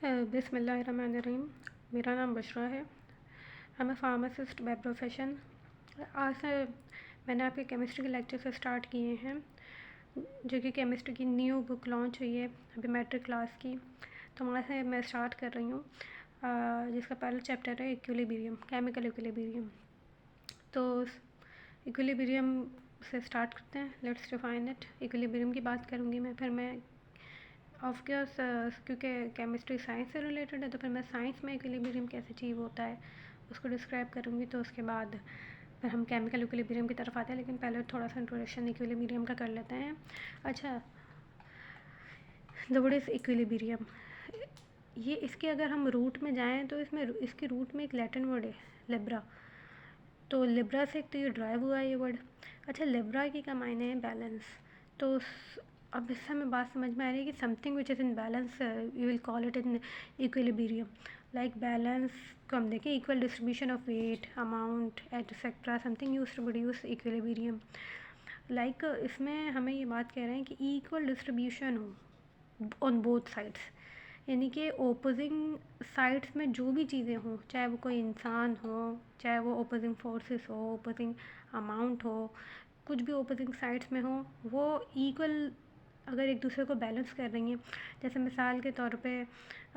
बिस्मिल्लाहिर्रहमानिर्रहीम। मेरा नाम बुशरा है। I am pharmacist by profession. आज से मैंने आपके केमिस्ट्री के लेक्चर से स्टार्ट किए हैं, जो कि केमिस्ट्री की न्यू बुक लॉन्च हुई है अभी मैट्रिक क्लास की। तो वहाँ से मैं स्टार्ट कर रही हूँ, जिसका पहला चैप्टर है इक्विलिब्रियम, केमिकल इक्विलिब्रियम। तो इक्विलिब्रियम से स्टार्ट करते हैं। Let's define it. इक्विलिब्रियम की बात करूँगी मैं, फिर मैं ऑफ कोर्स क्योंकि केमिस्ट्री साइंस से रिलेटेड है, तो फिर मैं साइंस में इक्विलिब्रियम कैसे अचीव होता है उसको डिस्क्राइब करूँगी। तो उसके बाद फिर हम केमिकल इक्विलिब्रियम की तरफ आते हैं, लेकिन पहले थोड़ा सा इंट्रोडक्शन इक्विलिब्रियम का कर लेते हैं। अच्छा, द वर्ड इज़ इक्विलिब्रियम। ये इसके अगर हम रूट में जाएँ तो इसके रूट में एक लैटिन वर्ड है लिब्रा। तो लिब्रा से एक तो ये ड्राइव हुआ है ये वर्ड। अच्छा, लिब्रा की क्या मायने है? बैलेंस। तो अब इससे हमें बात समझ में आ रही है कि something which is in balance, you will call it in equilibrium. Like balance को हम देखें, equal distribution of weight, amount etcetera, something use to produce equilibrium. Like इसमें हमें ये बात कह रहे हैं कि इक्वल डिस्ट्रीब्यूशन हो ऑन बोथ साइड्स, यानी कि ओपोजिंग साइड्स में जो भी चीज़ें हों, चाहे वो कोई इंसान हो, चाहे वो ओपोजिंग फोर्सेस हो, ओपोजिंग अमाउंट हो, कुछ भी ओपोजिंग साइड्स में हो, वो इक्वल अगर एक दूसरे को बैलेंस कर रही हैं। जैसे मिसाल के तौर पे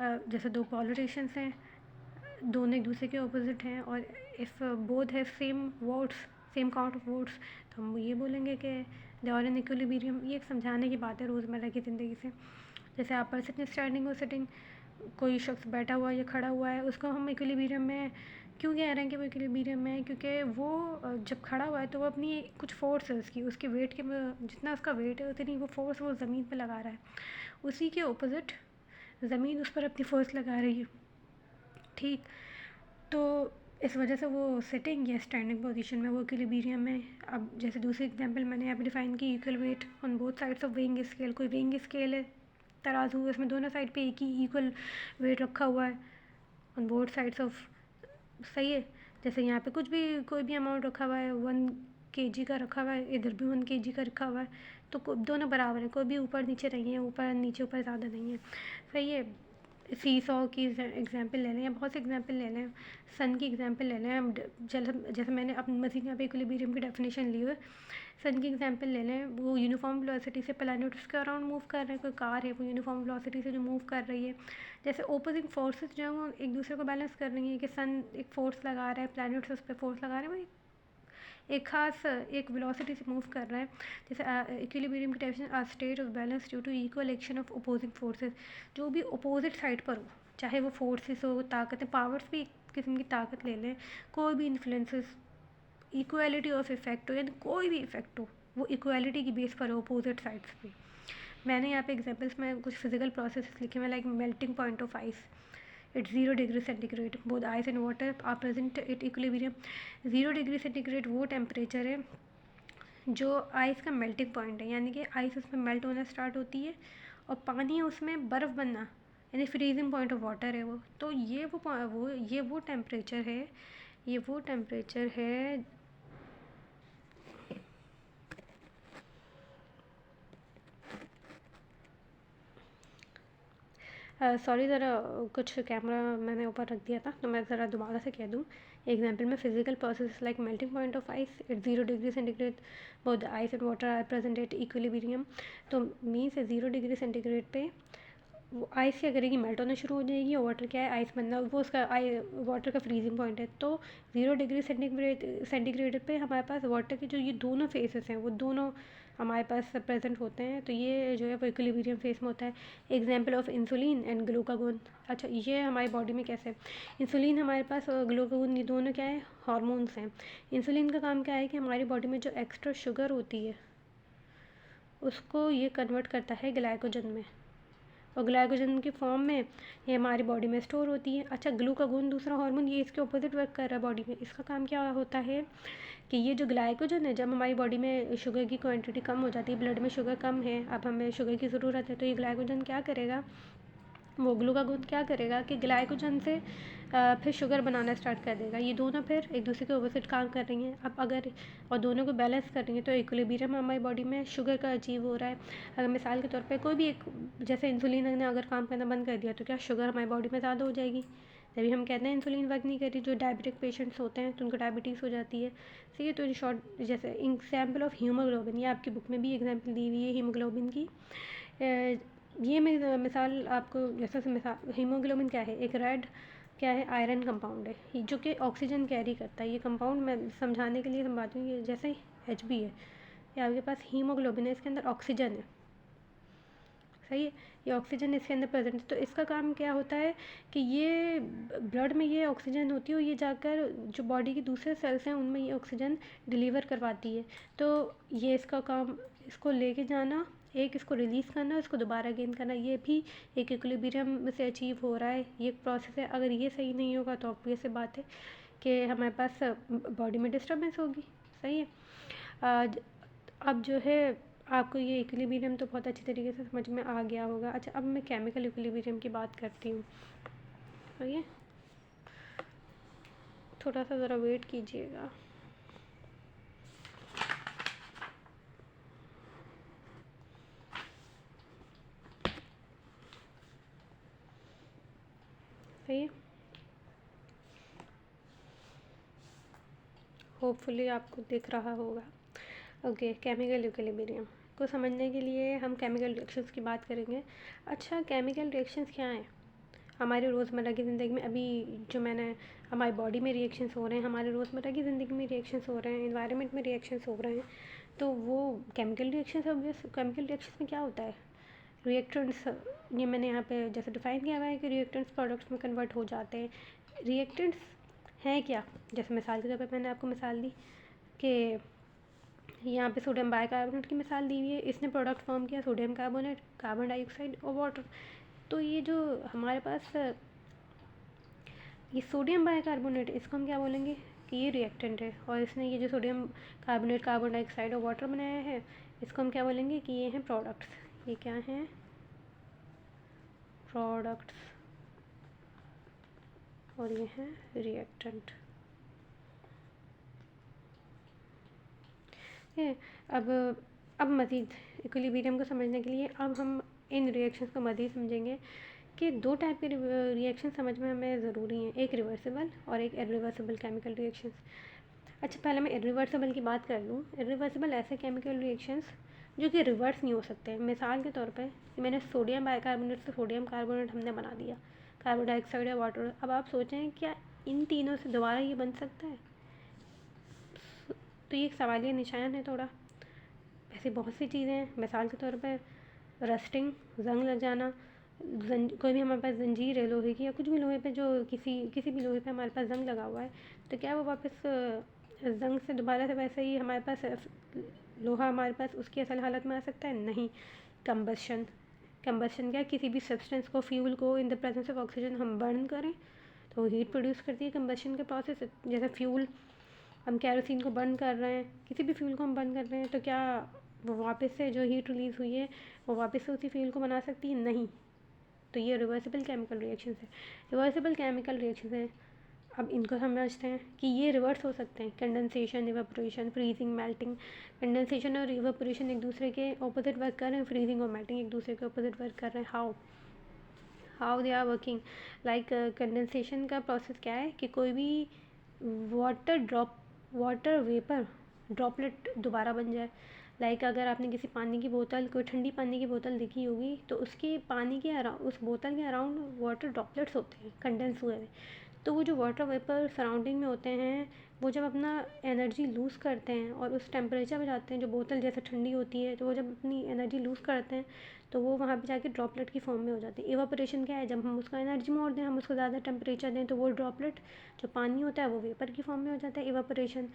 जैसे दो पॉलिटिशियंस हैं, दोनों एक दूसरे के ऑपोजिट हैं, और if both have same count of votes, तो हम ये बोलेंगे कि दे आर इन इक्विलिब्रियम। ये एक समझाने की बात है रोज़मर्रा की ज़िंदगी से। जैसे आप पर्सन स्टैंडिंग और सिटिंग, कोई शख्स बैठा हुआ या खड़ा हुआ है, उसको हम इक्विलिब्रियम में क्यों कह रहे हैं कि वो इक्विलिब्रियम में है? क्योंकि वो जब खड़ा हुआ है तो वो अपनी कुछ फोर्स है उसके वेट के जितना उसका वेट है उतनी वो फोर्स वो ज़मीन पे लगा रहा है। उसी के ऑपोजिट ज़मीन उस पर अपनी फोर्स लगा रही है। ठीक, तो इस वजह से वो सिटिंग या स्टैंडिंग पोजीशन में वो इक्विलिब्रियम में। अब जैसे दूसरी एग्जांपल मैंने यहाँ पे डिफाइन की, equal weight on both sides of weighing scale. कोई वेइंग स्केल है, तराजू, इसमें दोनों साइड पे एक ही इक्वल वेट रखा हुआ है ऑन बोथ साइड्स ऑफ, सही है। जैसे यहाँ पे कोई भी अमाउंट रखा हुआ है, 1 kg का रखा हुआ है, इधर भी 1 kg का रखा हुआ है, तो दोनों बराबर है, कोई भी ऊपर नीचे नहीं है, ऊपर नीचे ऊपर ज़्यादा नहीं है, सही है। सी सॉ की एग्जांपल ले लें या बहुत से एग्जांपल ले लें, सन की एग्जांपल ले लें। हम जैसे मैंने अपनी मज़ीद यहाँ पे इक्विलिब्रियम की डेफिनेशन ली है। सन की एग्जांपल ले लें, वो यूनिफॉर्म वेलोसिटी से प्लैनेट उसके अराउंड मूव कर रहे हैं। कोई कार है, वो यूनिफॉर्म वेलोसिटी से जो मूव कर रही है। जैसे ओपोजिंग फोर्सेस जो हैं वो एक दूसरे को बैलेंस कर रही हैं, कि सन एक फोर्स लगा रहा है, प्लैनेट्स उस पर फोर्स लगा रहे हैं, वो एक खास एक वेलोसिटी से मूव कर रहा है। जैसे इक्विलिब्रियम की definition, a state of balance due to equal action of opposing forces. जो भी अपोजिट साइड पर हो, चाहे वो फोर्सेस हो, ताकतें, पावर्स भी एक किस्म की ताकत ले लें, कोई भी इन्फ्लुएंसेस, इक्वालिटी ऑफ इफेक्ट हो, यानी कोई भी इफेक्ट हो वो इक्वालिटी की बेस पर हो अपोजिट साइड्स पे। मैंने यहाँ पे एग्जांपल्स में कुछ फिजिकल प्रोसेस लिखे हुए, like melting point of ice, it's 0 degree centigrade, both ice and water are present at equilibrium। 0 degree centigrade वो टेम्परेचर है जो आइस का मेल्टिंग पॉइंट है, यानी कि आइस उसमें मेल्ट होना स्टार्ट होती है और पानी उसमें बर्फ़ बनना, यानी फ्रीजिंग पॉइंट ऑफ वाटर है वो। तो ये वो टेम्परेचर है, ये वो टेम्परेचर है। सॉरी, ज़रा कुछ कैमरा मैंने ऊपर रख दिया था, तो मैं ज़रा दोबारा से कह दूँ। एग्जाम्पल में physical process like melting point of ice at 0 degree centigrade, both ice and water are present at equilibrium. तो मीन्स 0 डिग्री सेंटीग्रेड पे वो आइस क्या करेगी, मेल्ट होना शुरू हो जाएगी, और वाटर क्या है, आइस बनना, वो उसका वाटर का फ्रीजिंग पॉइंट है। तो 0 डिग्री सेंटीग्रेड पे हमारे पास वाटर के जो ये दोनों फेसेस हैं वो दोनों हमारे पास प्रेजेंट होते हैं। तो ये जो है वो इक्विलिब्रियम फेस में होता है। Example of insulin and glucagon. अच्छा, ये हमारी बॉडी में कैसे, इंसुलिन हमारे पास और ग्लूकागोन, ये दोनों क्या है, हार्मोन्स हैं। इंसुलिन का काम क्या है कि हमारी बॉडी में जो एक्स्ट्रा शुगर होती है उसको ये कन्वर्ट करता है ग्लाइकोजन में, और ग्लाइकोजन की फॉर्म में ये हमारी बॉडी में स्टोर होती है। अच्छा, ग्लूकागोन दूसरा हार्मोन, ये इसके ऑपोजिट वर्क कर रहा है बॉडी में। इसका काम क्या होता है कि ये जो ग्लाइकोजन है, जब हमारी बॉडी में शुगर की क्वांटिटी कम हो जाती है, ब्लड में शुगर कम है, अब हमें शुगर की ज़रूरत है, तो ये ग्लाइकोजन क्या करेगा, वो ग्लूकागोन क्या करेगा कि ग्लाइकोजन से फिर शुगर बनाना स्टार्ट कर देगा। ये दोनों फिर एक दूसरे के ऑपोजिट काम कर रही हैं। अब अगर और दोनों को बैलेंस कर रही हैं तो इक्विलिब्रियम हमारी बॉडी में शुगर का अचीव हो रहा है। अगर मिसाल के तौर पे कोई भी एक जैसे इंसुलिन ने अगर काम करना बंद कर दिया तो क्या शुगर हमारी बॉडी में ज़्यादा हो जाएगी। तभी हम कहते हैं इंसुलिन वर्क नहीं कर रही। जो डायबिटिक पेशेंट्स होते हैं तो उनको डायबिटीज़ हो जाती है। सही है। तो इन शॉर्ट जैसे एग्जाम्पल ऑफ हीमोग्लोबिन, ये आपकी बुक में भी एग्जाम्पल दी हुई है हीमोग्लोबिन की। ये मैं मिसाल आपको जैसे मिसाल हीमोग्लोबिन क्या है, एक रेड क्या है आयरन कंपाउंड है जो कि ऑक्सीजन कैरी करता है। ये कंपाउंड मैं समझाने के लिए समझाती हूँ। ये जैसे Hb है, ये आपके पास हीमोग्लोबिन है, इसके अंदर ऑक्सीजन है। सही है। ये ऑक्सीजन इसके अंदर प्रेजेंट है। तो इसका काम क्या होता है कि ये ब्लड में ये ऑक्सीजन होती है और ये जाकर जो बॉडी के दूसरे सेल्स हैं उनमें ये ऑक्सीजन डिलीवर करवाती है। तो ये इसका काम, इसको लेके जाना, एक इसको रिलीज़ करना, इसको दोबारा गेन करना, ये भी एक इक्विलिब्रियम से अचीव हो रहा है। ये एक प्रोसेस है। अगर ये सही नहीं होगा तो ऑब्वियस सी बात है कि हमारे पास बॉडी में डिस्टर्बेंस होगी। सही है। अब जो है आपको ये इक्विलिब्रियम तो बहुत अच्छी तरीके से समझ में आ गया होगा। अच्छा, अब मैं केमिकल इक्विलिब्रियम की बात करती हूँ। सही है। थोड़ा सा ज़रा वेट कीजिएगा। सही है। होपफुली आपको दिख रहा होगा। ओके, केमिकल इक्विलिब्रियम को समझने के लिए हम केमिकल रिएक्शंस की बात करेंगे। अच्छा, केमिकल रिएक्शंस क्या हैं हमारी रोज़मर्रा की ज़िंदगी में? अभी जो मैंने हमारी बॉडी में रिएक्शंस हो रहे हैं, हमारे रोज़मर्रा की ज़िंदगी में रिएक्शंस हो रहे हैं, एनवायरनमेंट में रिएक्शंस हो रहे हैं, तो वो chemical reactions obvious. Chemical reactions में क्या होता है? रिएक्टेंट्स, ये मैंने यहाँ पे जैसे डिफाइन किया हुआ है कि रिएक्टेंट्स प्रोडक्ट्स में कन्वर्ट हो जाते हैं। रिएक्टेंट्स हैं क्या? जैसे मिसाल के तौर पर मैंने आपको मिसाल दी कि यहाँ पे सोडियम बाइकार्बोनेट की मिसाल दी हुई है। इसने प्रोडक्ट फॉर्म किया सोडियम कार्बोनेट, कार्बन डाइऑक्साइड और वाटर। तो ये जो हमारे पास ये सोडियम बाइकार्बोनेट, इसको हम क्या बोलेंगे कि ये रिएक्टेंट है। और इसने ये जो सोडियम कार्बोनेट, कार्बन डाइऑक्साइड और वाटर बनाया है, इसको हम क्या बोलेंगे कि ये हैं प्रोडक्ट्स। ये क्या हैं? प्रोडक्ट्स। और ये हैं रिएक्टेंट। है। अब मज़ीद इक्विलिब्रियम को समझने के लिए अब हम इन रिएक्शंस को मज़ीद समझेंगे कि दो टाइप के रिएक्शन समझ में हमें ज़रूरी हैं, एक रिवर्सिबल और एक इरिवर्सिबल केमिकल रिएक्शंस। अच्छा, पहले मैं इरिवर्सिबल की बात कर लूँ। इरिवर्सिबल ऐसे केमिकल रिएक्शंस जो कि रिवर्स नहीं हो सकते। मिसाल के तौर पे मैंने सोडियम बाइकार्बोनेट से सोडियम कार्बोनेट हमने बना दिया, कार्बन डाइऑक्साइड या वाटर। अब आप सोचें क्या इन तीनों से दोबारा ये बन सकता है? तो ये एक सवालिया निशान है थोड़ा। ऐसी बहुत सी चीज़ें हैं। मिसाल के तौर पर रस्टिंग, जंग लग जाना। कोई भी हमारे पास जंजीर है लोहे की या कुछ भी लोहे पे, जो किसी भी लोहे पे हमारे पास जंग लगा हुआ है, तो क्या वो वापस जंग से दोबारा से वैसे ही हमारे पास लोहा हमारे पास उसकी असल हालत में आ सकता है? नहीं। कंबशन क्या, किसी भी सब्सटेंस को, फ्यूल को in the presence of oxygen हम बर्न करें तो हीट प्रोड्यूस करती है। कंबशन के प्रोसेस, जैसे फ्यूल, हम कैरोसिन को बर्न कर रहे हैं, किसी भी फ्यूल को हम बर्न कर रहे हैं, तो क्या वो वापस से जो हीट रिलीज़ हुई है वो वापस से उसी फ्यूल को बना सकती है? नहीं। तो ये रिवर्सिबल केमिकल रिएक्शंस है। रिवर्सिबल केमिकल रिएक्शंस हैं। अब इनको समझते हैं कि ये रिवर्स हो सकते हैं। Condensation, evaporation, freezing, melting. Condensation और इवेपोरेशन एक दूसरे के ऑपोजिट वर्क कर रहे हैं, फ्रीजिंग और मेल्टिंग एक दूसरे के ऑपोजिट वर्क कर रहे हैं। How they are working? Like condensation का प्रोसेस क्या है कि कोई भी वाटर वेपर ड्रॉपलेट दोबारा बन जाए। लाइक अगर आपने किसी पानी की बोतल, कोई ठंडी पानी की बोतल देखी होगी, तो उसके पानी के उस बोतल के अराउंड वाटर ड्रॉपलेट्स होते हैं कंडेंस हुए हुए। तो वो जो वाटर वेपर सराउंडिंग में होते हैं, वो जब अपना एनर्जी लूज़ करते हैं और उस टेम्परेचर पे जाते हैं, जो बोतल जैसे ठंडी होती है, तो वो जब अपनी एनर्जी लूज़ करते हैं तो वो वहाँ पे जाके ड्रॉपलेट की फॉर्म में हो जाती है। इवापोरेशन क्या है? जब हम उसका एनर्जी मोड़ दें, हम उसको ज़्यादा टेम्परेचर दें, तो वो ड्रॉपलेट जो पानी होता है वो वेपर की फॉर्म में हो जाता है। इवापोरेशन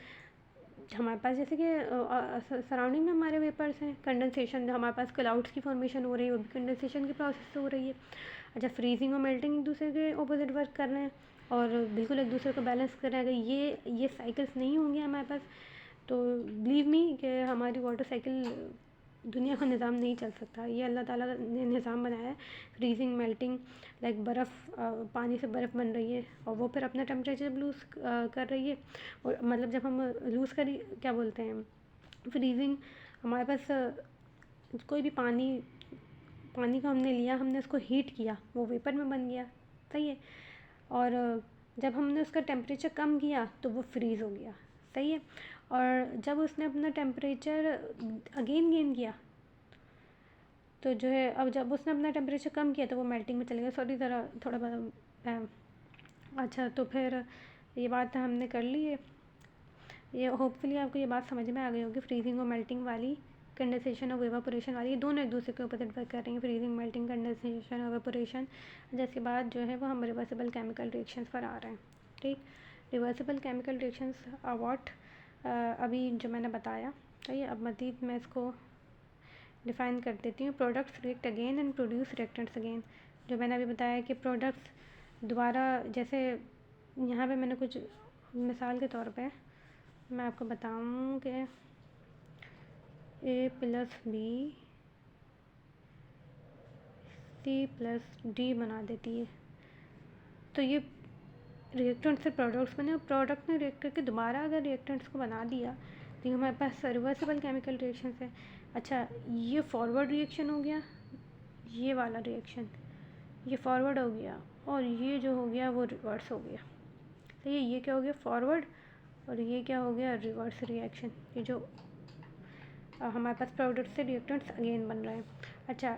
हमारे पास जैसे कि सराउंडिंग में हमारे वेपर्स हैं। कंडेंसेशन हमारे पास क्लाउड्स की फॉर्मेशन हो रही है, वो भी कंडेंसेशन के प्रोसेस से हो रही है। अच्छा, फ्रीजिंग और मेल्टिंग एक दूसरे के ऑपोजिट वर्क कर रहे हैं और बिल्कुल एक दूसरे को बैलेंस कर रहे हैं। अगर ये साइकिल्स नहीं होंगे हमारे पास, तो बिलीव मी कि हमारी वाटर साइकिल दुनिया का निज़ाम नहीं चल सकता। ये अल्लाह ताला ने निज़ाम बनाया है, फ्रीजिंग, मेल्टिंग, लाइक बर्फ़, पानी से बर्फ़ बन रही है और वो फिर अपना टेम्परेचर लूज़ कर रही है। और मतलब जब हम लूज़ करी क्या बोलते हैं, फ्रीजिंग, हमारे पास कोई भी पानी को हमने लिया, हमने उसको हीट किया, वो वेपर में बन गया, सही है। और जब हमने उसका टेम्परेचर कम किया तो वो फ्रीज़ हो गया, सही है। और जब उसने अपना टेम्परेचर अगेन गेन किया तो जो है, अब जब उसने अपना टेम्परेचर कम किया तो वो मेल्टिंग में चले गया। सॉरी ज़रा थोड़ा बहुत अच्छा, तो फिर ये बात हमने कर ली है। ये होपफुली आपको ये बात समझ में आ गई होगी, फ्रीजिंग और मेल्टिंग वाली, कंडेंसेशन और वेपोरेशन वाली, ये दोनों एक दूसरे के अपोजिट वर्क कर रही हैं। फ्रीजिंग, मेल्टिंग, कंडेंसेशन और वेपोरेशन जैसी बात जो है वो हम रिवर्सिबल केमिकल रिएक्शंस पर आ रहे हैं, ठीक। Reversible chemical reactions are what, अभी जो मैंने बताया, सही है। अब मज़ीद मैं इसको डिफ़ाइन कर देती हूँ। Products react again and produce reactants again, जो मैंने अभी बताया कि प्रोडक्ट्स दोबारा, जैसे यहाँ पे मैंने कुछ मिसाल के तौर पे मैं आपको बताऊँ कि A + B C + D बना देती है, तो ये रिएक्टेंट से प्रोडक्ट्स बने और प्रोडक्ट ने रिएक्ट करके दोबारा अगर रिएक्टेंट्स को बना दिया तो ये हमारे पास रिवर्सिबल केमिकल रिएक्शन है। अच्छा, ये फॉरवर्ड रिएक्शन हो गया, ये वाला रिएक्शन ये फॉरवर्ड हो गया, और ये जो हो गया वो रिवर्स हो गया, तो ये क्या हो गया, फॉरवर्ड, और ये क्या हो गया, रिवर्स रिएक्शन। ये जो हमारे पास प्रोडक्ट से रिएक्टेंट्स अगेन बन रहे हैं। अच्छा,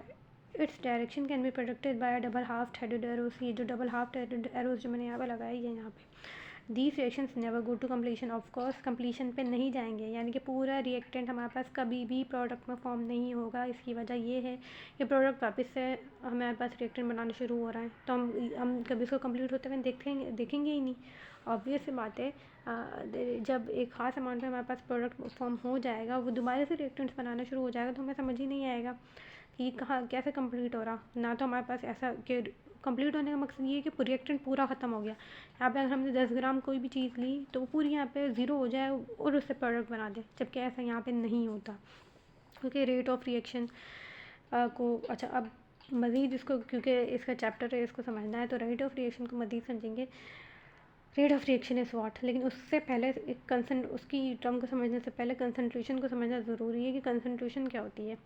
its direction can be प्रोडक्टेड bye double half headed arrows, ये जो डबल हाफ हेडेड एरोस जो मैंने यहाँ पे लगाई है, यहाँ पे these reactions never go to completion, of course completion पे नहीं जाएंगे, यानी कि पूरा रिएक्टेंट हमारे पास कभी भी प्रोडक्ट में फॉर्म नहीं होगा। इसकी वजह ये है कि प्रोडक्ट वापस से हमारे पास रिएक्टेंट बनाना शुरू हो रहा है, तो हम कभी इसको कंप्लीट होते हुए देखेंगे ही नहीं। ऑब्वियस सी बात है, जब एक ख़ास अमाउंट में हमारे पास प्रोडक्ट फॉर्म हो जाएगा, वो दोबारा से रिएक्टेंट्स बनाना शुरू हो जाएगा, तो हमें समझ ही नहीं आएगा कि कहाँ कैसे कंप्लीट हो रहा। ना तो हमारे पास ऐसा कि कंप्लीट होने का मकसद ये है कि रिएक्टेंट पूरा ख़त्म हो गया। यहाँ पे अगर हमने 10 ग्राम कोई भी चीज़ ली तो वो पूरी यहाँ पे ज़ीरो हो जाए और उससे प्रोडक्ट बना दे, जबकि ऐसा यहाँ पे नहीं होता, क्योंकि रेट ऑफ रिएक्शन को, अच्छा अब मज़ीद इसको, क्योंकि इसका चैप्टर है, इसको समझना है, तो रेट ऑफ रिएक्शन को मज़ीद समझेंगे। Rate of reaction is what, लेकिन उससे पहले एक उसकी टर्म को समझने से पहले कंसनट्रेशन को समझना ज़रूरी है कि कंसनट्रेशन क्या होती है।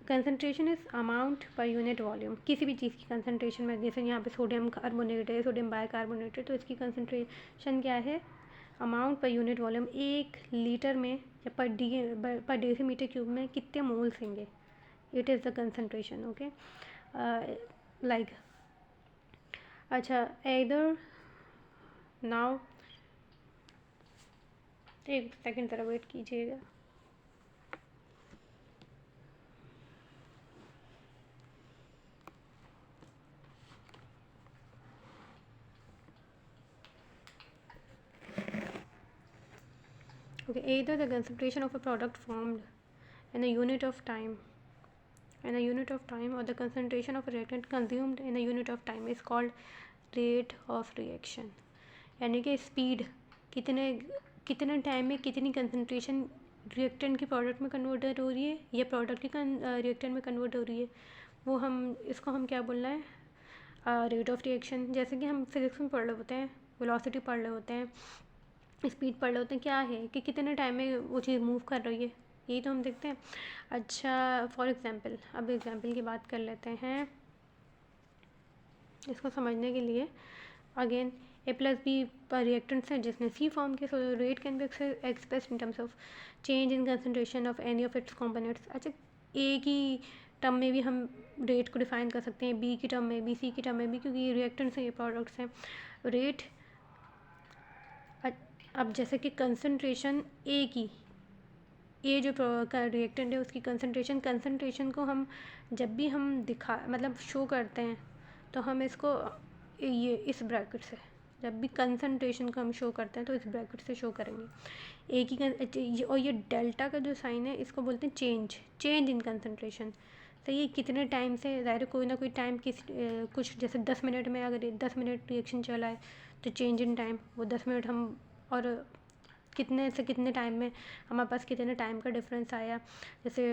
Concentration is amount per unit volume, किसी भी चीज़ की कंसनट्रेशन में, जैसे यहाँ पे सोडियम कार्बोनेट है, सोडियम बाइकार्बोनेट है, तो इसकी कंसनट्रेशन क्या है, amount per unit volume. 1 litre में या पर डेसीमीटर क्यूब में कितने मोल्स होंगे, it is the concentration, okay. Like, अच्छा, इधर नाउ एक सेकंड ज़रा वेट कीजिएगा। Okay, either the concentration of a product formed in a unit of time or the concentration of a reactant consumed in a unit of time is called rate of reaction, यानी कि speed, कितने time में कितनी concentration reactant की product में convert हो रही है या प्रोडक्ट की रिएक्टेंट में कन्वर्ट हो रही है, वो इसको हम क्या बोलना है, रेट ऑफ रिएक्शन। जैसे कि हम फिजिक्स में पढ़ रहे होते हैं, वेलोसिटी पढ़ रहे होते हैं, स्पीड पढ़ रहे होते हैं, क्या है कि कितने टाइम में वो चीज़ मूव कर रही है, यही तो हम देखते हैं। अच्छा, फॉर एग्ज़ाम्पल, अब एग्ज़ाम्पल की बात कर लेते हैं इसको समझने के लिए। अगेन A+B पर रिएक्टेंट्स हैं जिसने C फॉर्म किया, so rate can be expressed in terms of change in concentration of any of its components. अच्छा, A की टर्म में भी हम रेट को डिफ़ाइन कर सकते हैं, B की टर्म में भी, C की टर्म में भी, क्योंकि ये रिएक्टेंट्स हैं, ये प्रोडक्ट्स हैं। रेट, अब जैसे कि कंसनट्रेशन ए जो रिएक्टेंट है उसकी कंसनट्रेशन को हम जब भी हम मतलब शो करते हैं, तो हम इसको ये इस ब्रैकेट से, जब भी कंसनट्रेशन को हम शो करते हैं तो इस ब्रैकेट से शो करेंगे। ए की और ये डेल्टा का जो साइन है इसको बोलते हैं चेंज इन कंसनट्रेशन। तो ये कितने टाइम से, ज़ाहिर कोई ना कोई टाइम कुछ, जैसे 10 मिनट में अगर 10 मिनट रिएक्शन चला है तो चेंज इन टाइम वो 10 मिनट हम, और कितने से कितने टाइम में हमारे पास कितने टाइम का डिफरेंस आया, जैसे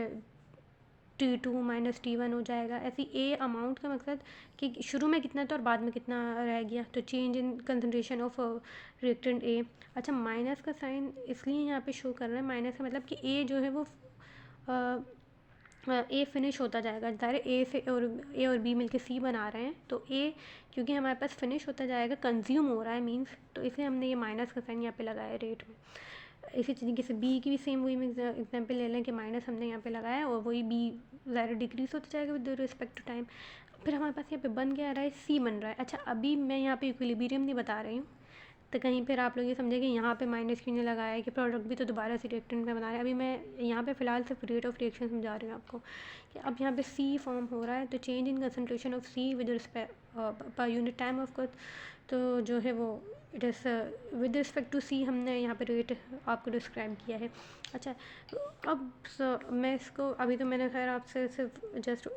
T2 माइनस T1 हो जाएगा। ऐसी ए अमाउंट का मकसद कि शुरू में कितना था और बाद में कितना रह गया, तो change in concentration of reactant A. अच्छा, माइनस का साइन इसलिए यहाँ पे शो कर रहा है, माइनस का मतलब कि ए जो है वो ए फिनिश होता जाएगा। सारे ए और बी मिलके सी बना रहे हैं, तो ए क्योंकि हमारे पास फिनिश होता जाएगा, कंज्यूम हो रहा है मीन्स, तो इसलिए हमने ये माइनस का साइन यहाँ पे लगाया रेट में। इसी तरीके से बी की भी सेम वही एग्जाम्पल ले लें कि माइनस हमने यहाँ पे लगाया और वही बी ज़्यादा डिक्रीज होता जाएगा विद रिस्पेक्ट टू टाइम। फिर हमारे पास यहाँ पे बन क्या रहा है, सी बन रहा है। अच्छा, अभी मैं यहाँ पे इक्विलिब्रियम नहीं बता रही हूँ, तो कहीं फिर आप लोग ये समझे कि यहाँ पे माइनस क्यों नहीं लगाया है कि प्रोडक्ट भी तो दोबारा से रिएक्टेंट में बना रहे हैं। अभी मैं यहाँ पे फ़िलहाल सिर्फ रेट ऑफ रिएक्शन समझा रही हूँ आपको कि अब यहाँ पे सी फॉर्म हो रहा है, तो change in concentration of C with respect per unit time of course, तो जो है वो it is with respect to C हमने यहाँ पे रेट आपको डिस्क्राइब किया है। अच्छा, अब मैं इसको अभी तो मैंने खैर आपसे सिर्फ जस्ट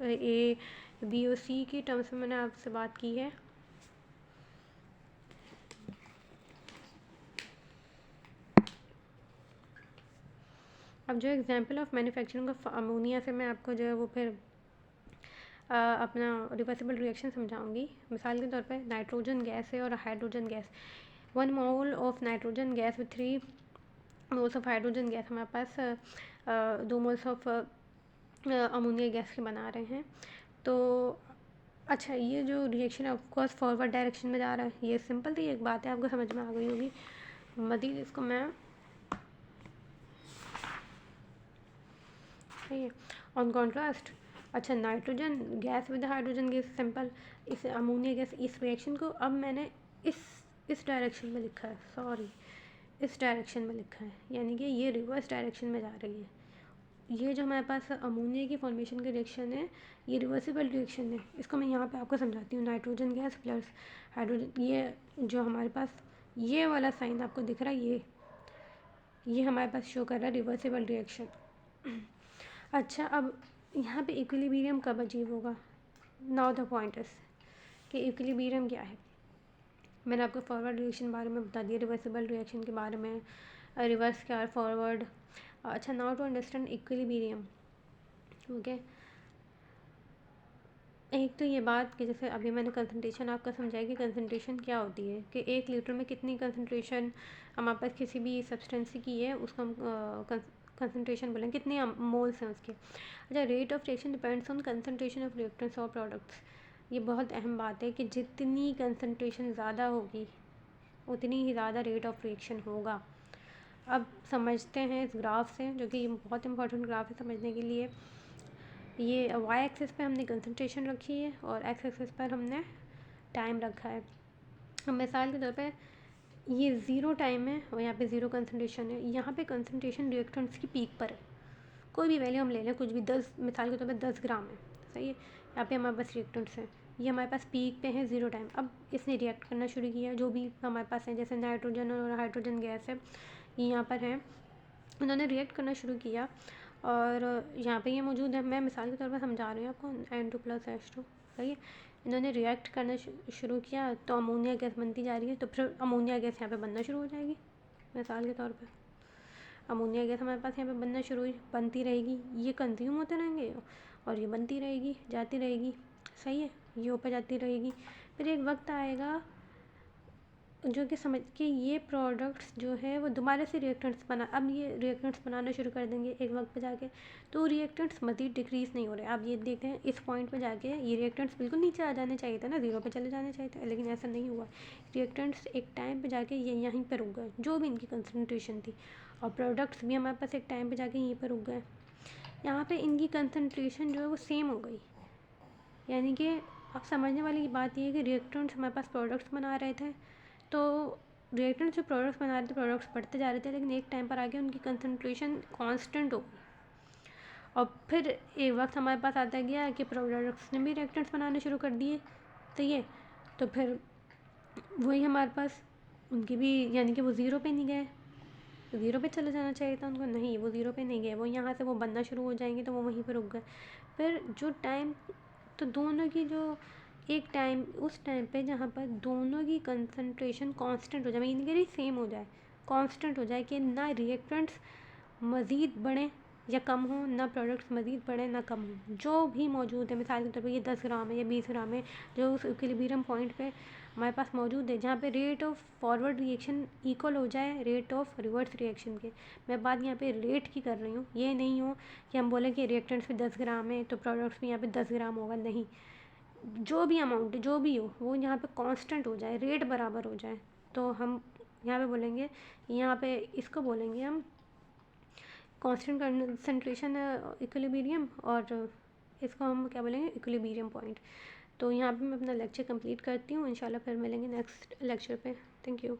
ए बी और सी की टर्म्स में मैंने आपसे बात की है। अब जो example of manufacturing of ammonia से मैं आपको जो है वो फिर अपना रिवर्सिबल रिएक्शन समझाऊंगी। मिसाल के तौर पे नाइट्रोजन गैस है और hydrogen gas, 1 mole of nitrogen gas with 3 moles of hydrogen gas हमारे पास 2 मोल्स ऑफ अमोनिया गैस के बना रहे हैं। तो अच्छा, ये जो रिएक्शन है ऑफकोर्स फॉरवर्ड डायरेक्शन में जा रहा है, ये सिंपल थी, एक बात है आपको समझ में आ गई होगी। मज़ीद इसको मैं सही है ऑन कॉन्ट्रास्ट। अच्छा, nitrogen gas with hydrogen gas simple, इस अमोनिया गैस, इस रिएक्शन को अब मैंने इस डायरेक्शन में लिखा है, सॉरी इस डायरेक्शन में लिखा है, यानी कि ये रिवर्स डायरेक्शन में जा रही है। ये जो हमारे पास अमोनिया की फॉर्मेशन का रिएक्शन है, ये रिवर्सिबल रिएक्शन है। इसको मैं यहाँ पे आपको समझाती हूँ। नाइट्रोजन गैस प्लस हाइड्रोजन, ये जो हमारे पास ये वाला साइन आपको दिख रहा है, ये हमारे पास शो कर रहा है रिवर्सिबल रिएक्शन। अच्छा, अब यहाँ पे इक्विलिब्रियम कब अचीव होगा? नाउ द पॉइंट इज कि इक्विलिब्रियम क्या है। मैंने आपको फॉरवर्ड रिएक्शन बारे में बता दिया, रिवर्सिबल रिएक्शन के बारे में, रिवर्स क्या है, फॉरवर्ड। अच्छा, now to understand equilibrium, okay. एक तो ये बात कि जैसे अभी मैंने कंसंट्रेशन आपका समझाया कि कंसंट्रेशन क्या होती है, कि 1 लीटर में कितनी कंसंट्रेशन हमारे पास किसी भी सब्सटेंस की है, उसको हम कंसंट्रेशन बोलें, कितने मोल्स हैं उसके। अच्छा, rate of reaction depends on concentration of reactants और प्रोडक्ट्स। ये बहुत अहम बात है कि जितनी कंसंट्रेशन ज़्यादा होगी उतनी ही ज़्यादा रेट ऑफ रिएक्शन होगा। अब समझते हैं इस ग्राफ से, जो कि बहुत इंपॉर्टेंट ग्राफ है समझने के लिए। ये वाई एक्सिस पे हमने कंसंट्रेशन रखी है और एक्स एक्सिस पर हमने टाइम रखा है। अब मिसाल के तौर पे ये 0 टाइम है और यहाँ पे 0 कंसंट्रेशन है। यहाँ पे कंसंट्रेशन रिएक्टेंट्स की पीक पर है, कोई भी वैल्यू हम ले लें, कुछ भी 10, मिसाल के तौर पे 10 ग्राम है, सही है। यहाँ पे हमारे पास रिएक्टेंट्स हैं, ये हमारे पास पीक पे है 0 टाइम। अब इसने रिएक्ट करना शुरू किया, जो भी हमारे पास है, जैसे नाइट्रोजन और हाइड्रोजन गैस है, ये यहाँ पर है, उन्होंने रिएक्ट करना शुरू किया और यहाँ पे ये मौजूद है। मैं मिसाल के तौर पर समझा रही हूँ आपको, N2 + H2, सही है। इन्होंने रिएक्ट करना शुरू किया तो अमोनिया गैस बनती जा रही है, तो फिर अमोनिया गैस यहाँ पे बनना शुरू हो जाएगी। मिसाल के तौर पे अमोनिया गैस हमारे पास यहाँ पे बनना शुरू हुई, बनती रहेगी, ये कंज्यूम होते रहेंगे और ये बनती रहेगी, जाती रहेगी, सही है, ये ऊपर जाती रहेगी। फिर एक वक्त आएगा जो कि समझ के ये प्रोडक्ट्स जो है वो दोबारा से रिएक्टेंट्स अब ये रिएक्टेंट्स बनाना शुरू कर देंगे एक वक्त पे जाके, तो रिएक्टेंट्स मज़ीद डिक्रीज़ नहीं हो रहे। आप ये देखें, इस पॉइंट पे जाके ये रिएक्टेंट्स बिल्कुल नीचे आ जाने चाहिए था ना, 0 पे चले जाने चाहिए थे, लेकिन ऐसा नहीं हुआ। रिएक्टेंट्स एक टाइम पे जाके ये यहीं पर रुक गए, जो भी इनकी कंसनट्रेशन थी, और प्रोडक्ट्स भी हमारे पास एक टाइम पर जाके यहीं पर रुक गए। यहाँ पर इनकी कंसनट्रेशन जो है वो सेम हो गई, यानी कि अब समझने वाली बात ये है कि रिएक्टेंट्स हमारे पास प्रोडक्ट्स बना रहे थे, तो रिएक्टेंट्स जो प्रोडक्ट्स बना रहे थे, प्रोडक्ट्स बढ़ते जा रहे थे, लेकिन एक टाइम पर आके उनकी कंसंट्रेशन कांस्टेंट हो गई। और फिर एक वक्त हमारे पास आता गया कि प्रोडक्ट्स ने भी रिएक्टेंट्स बनाने शुरू कर दिए, तो ये तो फिर वही हमारे पास उनकी भी, यानी कि वो 0 पे नहीं गए, 0 पे चले जाना चाहिए था उनको, नहीं वो 0 पे नहीं गए, वो यहाँ से वो बनना शुरू हो जाएंगे, तो वो वहीं पर रुक गए। फिर जो टाइम, तो दोनों की जो एक टाइम, उस टाइम पे जहाँ पर दोनों की कंसंट्रेशन कांस्टेंट हो जाए, यानी कि सेम हो जाए, कांस्टेंट हो जाए, कि ना रिएक्टेंट्स मज़ीद बढ़ें या कम हो, ना प्रोडक्ट्स मज़ीद बढ़े ना कम हो, जो भी मौजूद है, मिसाल के तौर पे ये 10 ग्राम है या 20 ग्राम है, जो उस इक्विलिब्रियम पॉइंट पे हमारे पास मौजूद है, जहाँ पे rate of forward reaction equal हो जाए रेट ऑफ रिवर्स रिएक्शन के। मैं बात यहाँ पे रेट की कर रही हूँ, ये नहीं हो कि हम बोलें कि रिएक्टेंट्स पे 10 ग्राम है तो प्रोडक्ट्स भी यहाँ पे 10 ग्राम होगा, नहीं। जो भी अमाउंट जो भी हो वो यहाँ पे कांस्टेंट हो जाए, रेट बराबर हो जाए, तो हम यहाँ पे बोलेंगे, यहाँ पे इसको बोलेंगे हम कांस्टेंट कंसंट्रेशन इक्विलिब्रियम, और इसको हम क्या बोलेंगे, इक्विलिब्रियम पॉइंट। तो यहाँ पे मैं अपना लेक्चर कंप्लीट करती हूँ, इंशाल्लाह फिर मिलेंगे नेक्स्ट लेक्चर पे। Thank you.